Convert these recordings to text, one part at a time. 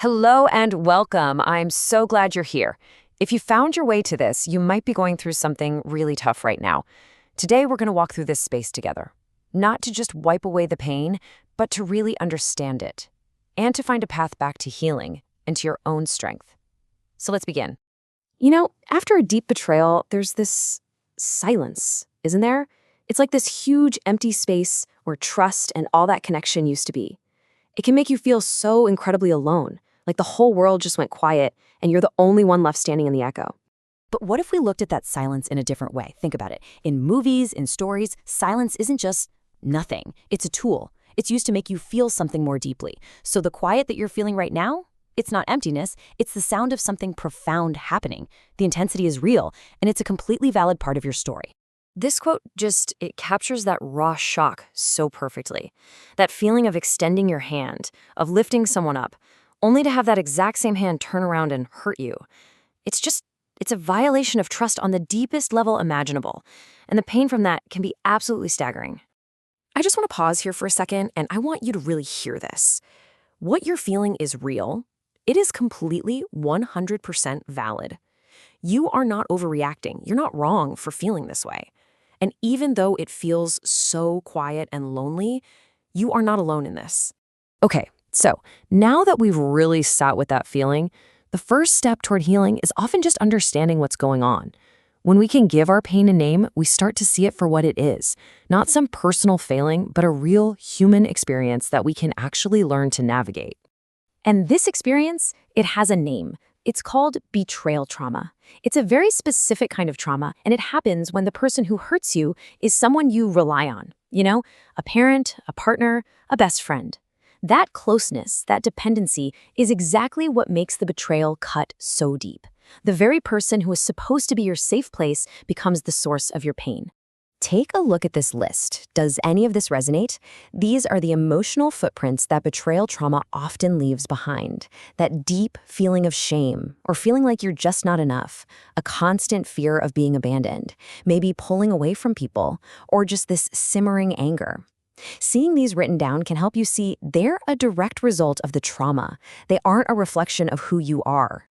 Hello and welcome. I'm so glad you're here. If you found your way to this, you might be going through something really tough right now. Today, we're going to walk through this space together. Not to just wipe away the pain, but to really understand it. And to find a path back to healing and to your own strength. So let's begin. After a deep betrayal, there's this silence, isn't there? It's like this huge empty space where trust and all that connection used to be. It can make you feel so incredibly alone, like the whole world just went quiet and you're the only one left standing in the echo. But what if we looked at that silence in a different way? Think about it. In movies, in stories, silence isn't just nothing. It's a tool. It's used to make you feel something more deeply. So the quiet that you're feeling right now, it's not emptiness. It's the sound of something profound happening. The intensity is real, and it's a completely valid part of your story. This quote it captures that raw shock so perfectly. That feeling of extending your hand, of lifting someone up, only to have that exact same hand turn around and hurt you. It's a violation of trust on the deepest level imaginable, and the pain from that can be absolutely staggering. I just want to pause here for a second, and I want you to really hear this. What you're feeling is real. It is completely 100% valid. You are not overreacting. You're not wrong for feeling this way. And even though it feels so quiet and lonely, you are not alone in this. Okay, so now that we've really sat with that feeling, the first step toward healing is often just understanding what's going on. When we can give our pain a name, we start to see it for what it is, not some personal failing, but a real human experience that we can actually learn to navigate. And this experience, it has a name. It's called betrayal trauma. It's a very specific kind of trauma, and it happens when the person who hurts you is someone you rely on. A parent, a partner, a best friend. That closeness, that dependency, is exactly what makes the betrayal cut so deep. The very person who is supposed to be your safe place becomes the source of your pain. Take a look at this list. Does any of this resonate? These are the emotional footprints that betrayal trauma often leaves behind. That deep feeling of shame, or feeling like you're just not enough, a constant fear of being abandoned, maybe pulling away from people, or just this simmering anger. Seeing these written down can help you see they're a direct result of the trauma. They aren't a reflection of who you are.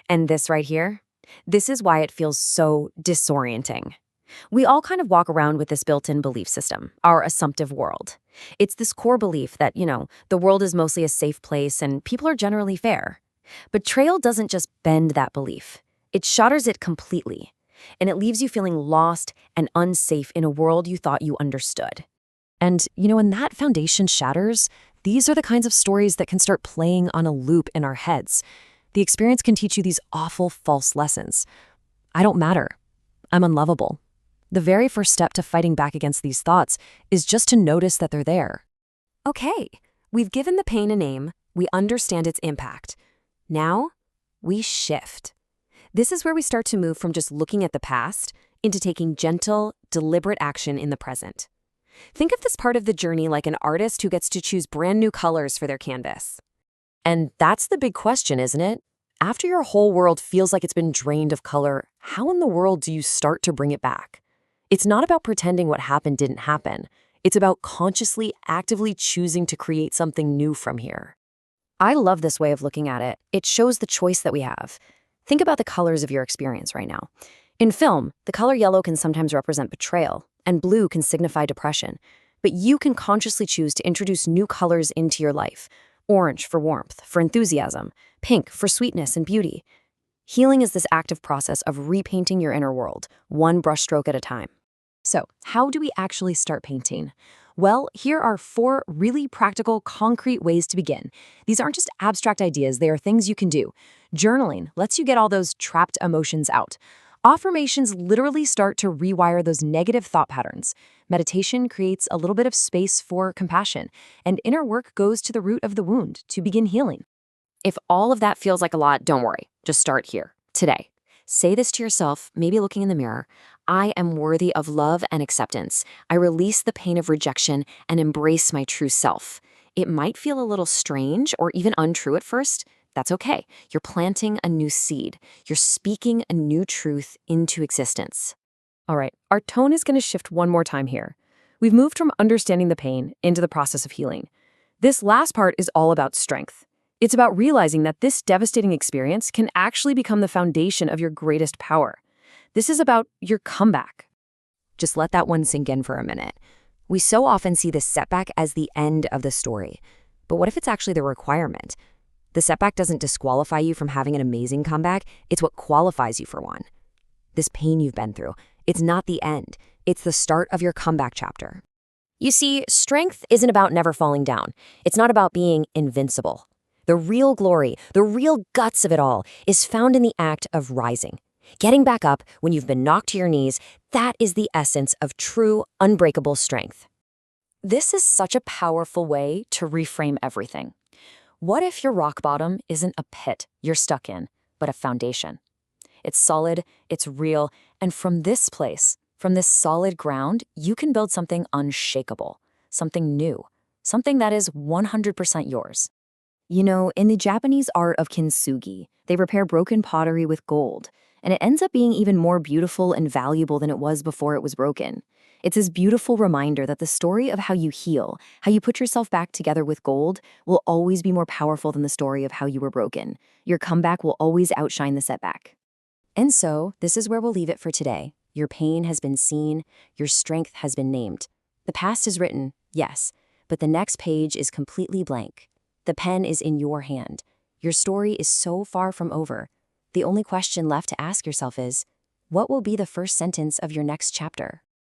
And this right here, this is why it feels so disorienting. We all kind of walk around with this built-in belief system, our assumptive world. It's this core belief that, the world is mostly a safe place and people are generally fair. Betrayal doesn't just bend that belief. It shatters it completely. And it leaves you feeling lost and unsafe in a world you thought you understood. And, when that foundation shatters, these are the kinds of stories that can start playing on a loop in our heads. The experience can teach you these awful false lessons. I don't matter. I'm unlovable. The very first step to fighting back against these thoughts is just to notice that they're there. Okay, we've given the pain a name, we understand its impact. Now, we shift. This is where we start to move from just looking at the past into taking gentle, deliberate action in the present. Think of this part of the journey like an artist who gets to choose brand new colors for their canvas. And that's the big question, isn't it? After your whole world feels like it's been drained of color, how in the world do you start to bring it back? It's not about pretending what happened didn't happen. It's about consciously, actively choosing to create something new from here. I love this way of looking at it. It shows the choice that we have. Think about the colors of your experience right now. In film, the color yellow can sometimes represent betrayal, and blue can signify depression. But you can consciously choose to introduce new colors into your life. Orange for warmth, for enthusiasm, pink for sweetness and beauty. Healing is this active process of repainting your inner world, one brushstroke at a time. So, how do we actually start painting? Well, here are 4 really practical, concrete ways to begin. These aren't just abstract ideas, they are things you can do. Journaling lets you get all those trapped emotions out. Affirmations literally start to rewire those negative thought patterns. Meditation creates a little bit of space for compassion, and inner work goes to the root of the wound to begin healing. If all of that feels like a lot, don't worry. Just start here, today. Say this to yourself, maybe looking in the mirror. I am worthy of love and acceptance. I release the pain of rejection and embrace my true self. It might feel a little strange or even untrue at first. That's okay. You're planting a new seed. You're speaking a new truth into existence. All right, our tone is going to shift one more time here. We've moved from understanding the pain into the process of healing. This last part is all about strength. It's about realizing that this devastating experience can actually become the foundation of your greatest power. This is about your comeback. Just let that one sink in for a minute. We so often see this setback as the end of the story. But what if it's actually the requirement? The setback doesn't disqualify you from having an amazing comeback, it's what qualifies you for one. This pain you've been through, it's not the end. It's the start of your comeback chapter. You see, strength isn't about never falling down. It's not about being invincible. The real glory, the real guts of it all, is found in the act of rising. Getting back up when you've been knocked to your knees, that is the essence of true, unbreakable strength. This is such a powerful way to reframe everything. What if your rock bottom isn't a pit you're stuck in, but a foundation? It's solid, it's real, and from this place, from this solid ground, you can build something unshakable, something new, something that is 100% yours. You know, in the Japanese art of kintsugi, they repair broken pottery with gold, and it ends up being even more beautiful and valuable than it was before it was broken. It's this beautiful reminder that the story of how you heal, how you put yourself back together with gold, will always be more powerful than the story of how you were broken. Your comeback will always outshine the setback. And so, this is where we'll leave it for today. Your pain has been seen, your strength has been named. The past is written, yes, but the next page is completely blank. The pen is in your hand. Your story is so far from over. The only question left to ask yourself is, what will be the first sentence of your next chapter?